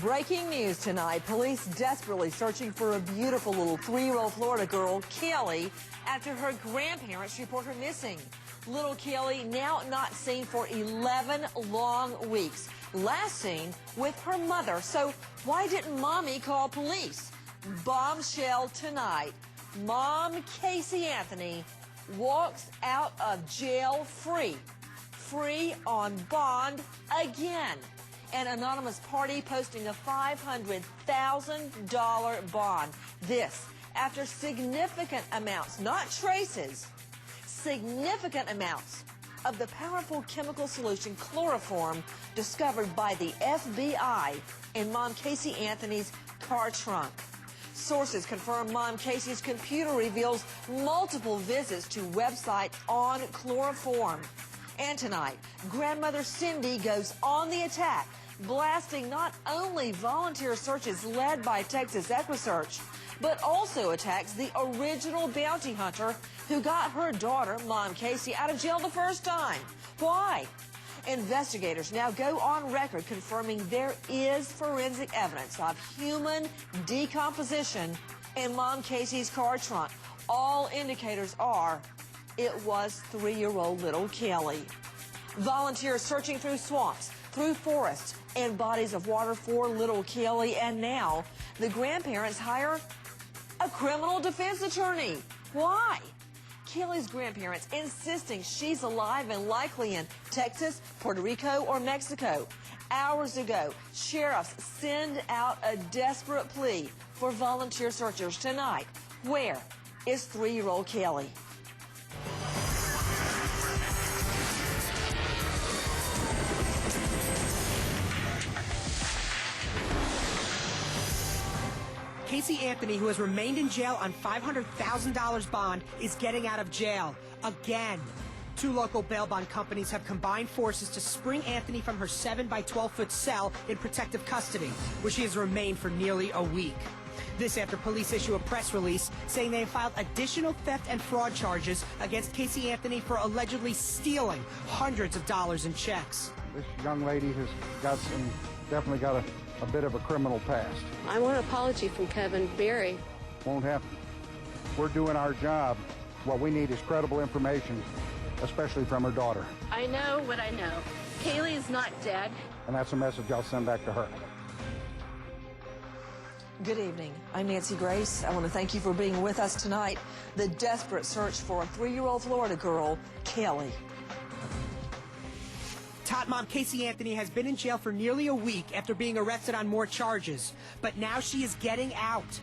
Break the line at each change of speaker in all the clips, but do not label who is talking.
Breaking news tonight. Police desperately searching for a beautiful little 3-year-old Florida girl, Caylee, after her grandparents report her missing. Little Caylee now not seen for 11 long weeks. Last seen with her mother. So why didn't Mommy call police? Bombshell tonight. Mom Casey Anthony walks out of jail free. Free on bond again. An anonymous party posting a $500,000 bond. This after significant amounts, not traces, significant amounts of the powerful chemical solution chloroform discovered by the FBI in Mom Casey Anthony's car trunk. Sources confirm Mom Casey's computer reveals multiple visits to websites on chloroform. And tonight, grandmother Cindy goes on the attack, blasting not only volunteer searches led by Texas EquiSearch, but also attacks the original bounty hunter who got her daughter, Mom Casey, out of jail the first time. Why? Investigators now go on record confirming there is forensic evidence of human decomposition in Mom Casey's car trunk. All indicators are it was 3-year-old little Caylee. Volunteers searching through swamps, through forests, and bodies of water for little Caylee, and now the grandparents hire a criminal defense attorney. Why? Caylee's grandparents insisting she's alive and likely in Texas, Puerto Rico, or Mexico. Hours ago, sheriffs send out a desperate plea for volunteer searchers tonight. Where is 3-year-old Caylee?
Casey Anthony, who has remained in jail on $500,000 bond, is getting out of jail again. 2 local bail bond companies have combined forces to spring Anthony from her 7 by 12-foot cell in protective custody, where she has remained for nearly a week. This after police issue a press release saying they have filed additional theft and fraud charges against Casey Anthony for allegedly stealing hundreds of dollars in checks.
This young lady has definitely got a bit of a criminal past.
I want an apology from Kevin Berry.
Won't happen. We're doing our job. What we need is credible information, especially from her daughter.
I know what I know. Caylee is not dead.
And that's a message I'll send back to her.
Good evening. I'm Nancy Grace. I want to thank you for being with us tonight. The desperate search for a 3-year-old Florida girl, Caylee.
Tot mom Casey Anthony has been in jail for nearly a week after being arrested on more charges, but now she is getting out.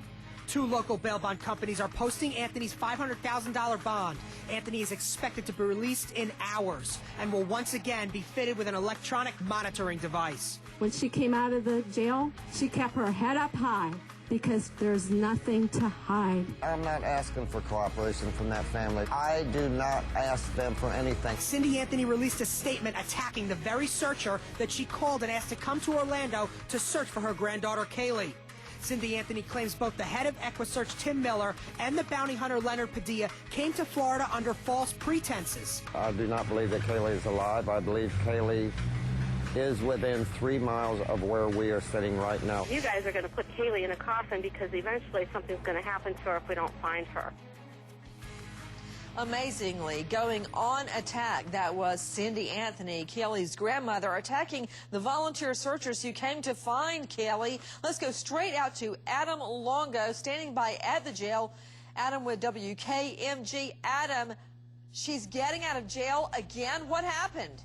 2 local bail bond companies are posting Anthony's $500,000 bond. Anthony is expected to be released in hours and will once again be fitted with an electronic monitoring device.
When she came out of the jail, she kept her head up high because there's nothing to hide.
I'm not asking for cooperation from that family. I do not ask them for anything.
Cindy Anthony released a statement attacking the very searcher that she called and asked to come to Orlando to search for her granddaughter, Caylee. Cindy Anthony claims both the head of EquiSearch, Tim Miller, and the bounty hunter, Leonard Padilla, came to Florida under false pretenses.
I do not believe that Caylee is alive. I believe Caylee is within 3 miles of where we are sitting right now.
You guys are going to put Caylee in a coffin because eventually something's going to happen to her if we don't find her.
Amazingly, going on attack, that was Cindy Anthony, Caylee's grandmother, attacking the volunteer searchers who came to find Caylee. Let's go straight out to Adam Longo, standing by at the jail. Adam with WKMG. Adam, she's getting out of jail again. What happened?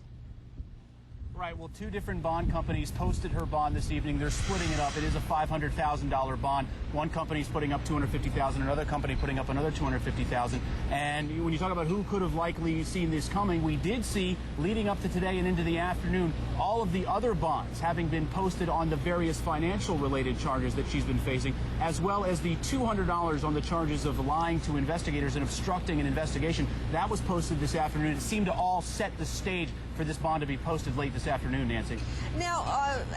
Right, well, 2 different bond companies posted her bond this evening. They're splitting it up. It is a $500,000 bond. One company's putting up $250,000, another company putting up another $250,000. And when you talk about who could have likely seen this coming, we did see, leading up to today and into the afternoon, all of the other bonds having been posted on the various financial-related charges that she's been facing, as well as the $200 on the charges of lying to investigators and obstructing an investigation. That was posted this afternoon. It seemed to all set the stage for this bond to be posted late this afternoon, Nancy.
Now,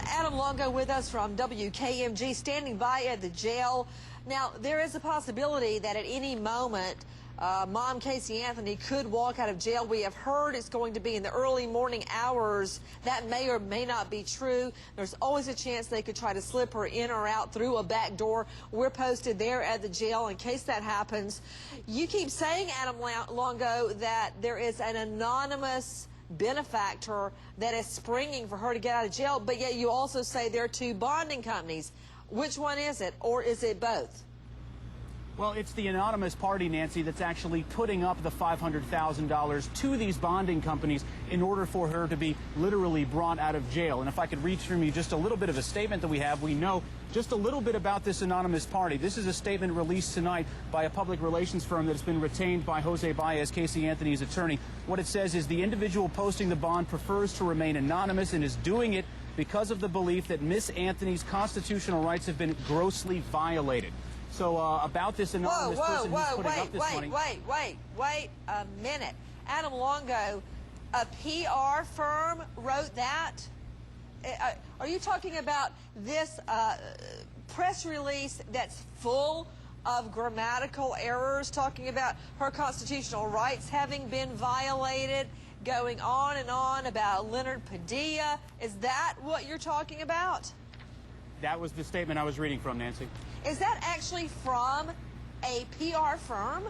Adam Longo with us from WKMG, standing by at the jail. Now, there is a possibility that at any moment Mom Casey Anthony could walk out of jail. We have heard it's going to be in the early morning hours. That may or may not be true. There's always a chance they could try to slip her in or out through a back door. We're posted there at the jail in case that happens. You keep saying, Adam Longo, that there is an anonymous benefactor that is springing for her to get out of jail, but yet you also say there are two bonding companies. Which one is it, or is it both?
Well, it's the anonymous party, Nancy, that's actually putting up the $500,000 to these bonding companies in order for her to be literally brought out of jail. And if I could read from you just a little bit of a statement that we know just a little bit about this anonymous party. This is a statement released tonight by a public relations firm that's been retained by Jose Baez, Casey Anthony's attorney. What it says is the individual posting the bond prefers to remain anonymous and is doing it because of the belief that Miss Anthony's constitutional rights have been grossly violated. So about this anonymous person who's putting up this money.
Wait a minute. Adam Longo, a PR firm wrote that? Are you talking about this press release that's full of grammatical errors, talking about her constitutional rights having been violated, going on and on about Leonard Padilla? Is that what you're talking about?
That was the statement I was reading from, Nancy.
Is that actually from a PR firm?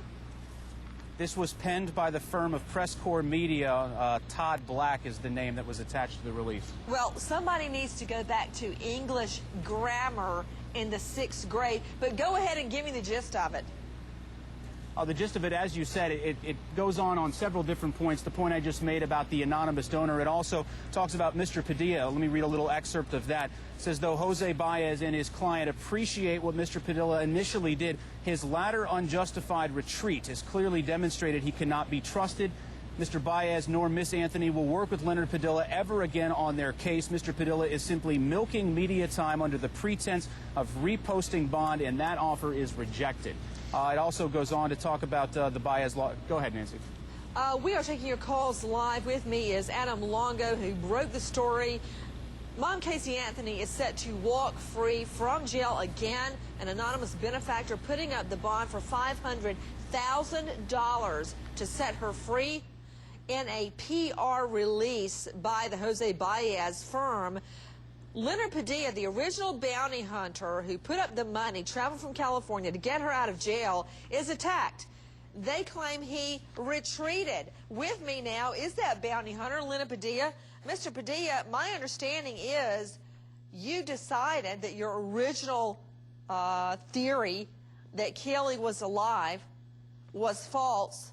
This was penned by the firm of Press Corps Media. Todd Black is the name that was attached to the release.
Well, somebody needs to go back to English grammar in the 6th grade, but go ahead and give me the gist of it.
The gist of it, as you said, it goes on several different points. The point I just made about the anonymous donor, it also talks about Mr. Padilla. Let me read a little excerpt of that. It says, though Jose Baez and his client appreciate what Mr. Padilla initially did, his latter unjustified retreat has clearly demonstrated he cannot be trusted. Mr. Baez nor Miss Anthony will work with Leonard Padilla ever again on their case. Mr. Padilla is simply milking media time under the pretense of reposting bond, and that offer is rejected. It also goes on to talk about the Baez law. Go ahead, Nancy.
We are taking your calls live. With me is Adam Longo, who broke the story. Mom Casey Anthony is set to walk free from jail again. An anonymous benefactor putting up the bond for $500,000 to set her free. In a PR release by the Jose Baez firm, Leonard Padilla, the original bounty hunter who put up the money, traveled from California to get her out of jail, is attacked. They claim he retreated. With me now is that bounty hunter, Leonard Padilla. Mr. Padilla, my understanding is you decided that your original theory that Caylee was alive was false.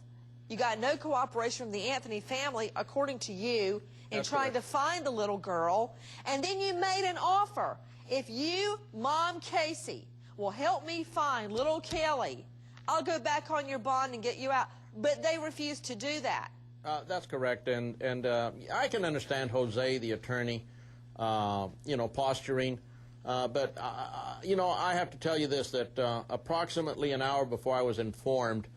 You got no cooperation from the Anthony family, according to you, in trying to find the little girl. And then you made an offer. If you, Mom Casey, will help me find little Caylee, I'll go back on your bond and get you out. But they refused to do that.
That's correct. And I can understand Jose, the attorney, posturing. But I have to tell you this, that approximately an hour before I was informed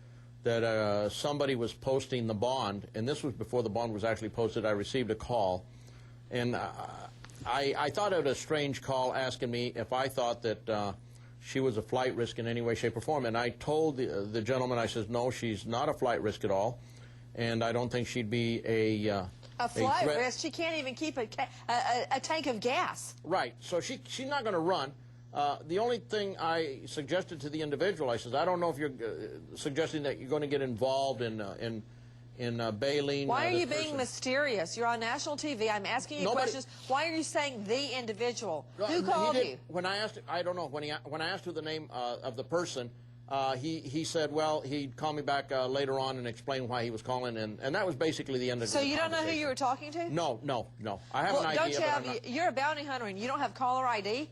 that somebody was posting the bond, and this was before the bond was actually posted, I received a call. And I thought it was a strange call asking me if I thought that she was a flight risk in any way, shape, or form. And I told the gentleman, I says, no, she's not a flight risk at all, and I don't think she'd be a
flight risk? She can't even keep a tank of gas.
Right. So she's not going to run. The only thing I suggested to the individual, I says, I don't know if you're suggesting that you're going to get involved in bailing.
Why are you being mysterious? You're on national TV. I'm asking you questions. Why are you saying the individual? Who called you?
When I asked, I don't know. When I asked her the name of the person, he said, well, he'd call me back later on and explain why he was calling, and that was basically the end of the conversation.
So you don't know who you were talking to?
No. I have an idea.
You're a bounty hunter and you don't have caller ID?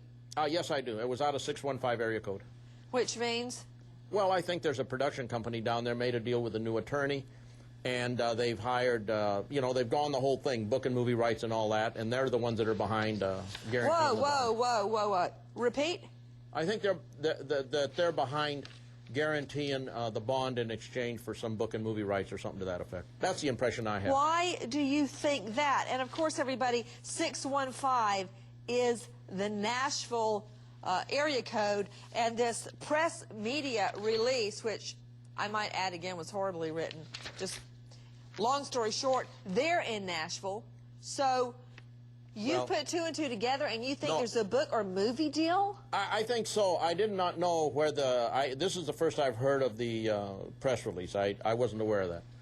Yes, I do. It was out of 615 area code.
Which means?
Well, I think there's a production company down there, made a deal with a new attorney, and they've hired, they've gone the whole thing, book and movie rights and all that, and they're the ones that are behind guaranteeing the bond.
Whoa. Repeat?
I think they're behind guaranteeing the bond in exchange for some book and movie rights or something to that effect. That's the impression I have.
Why do you think that? And, of course, everybody, 615 is the Nashville area code, and this press media release, which I might add again, was horribly written. Just long story short, they're in Nashville. So you put two and two together and you think there's a book or movie deal?
I think so. I did not know where this is the first I've heard of the press release. I wasn't aware of that.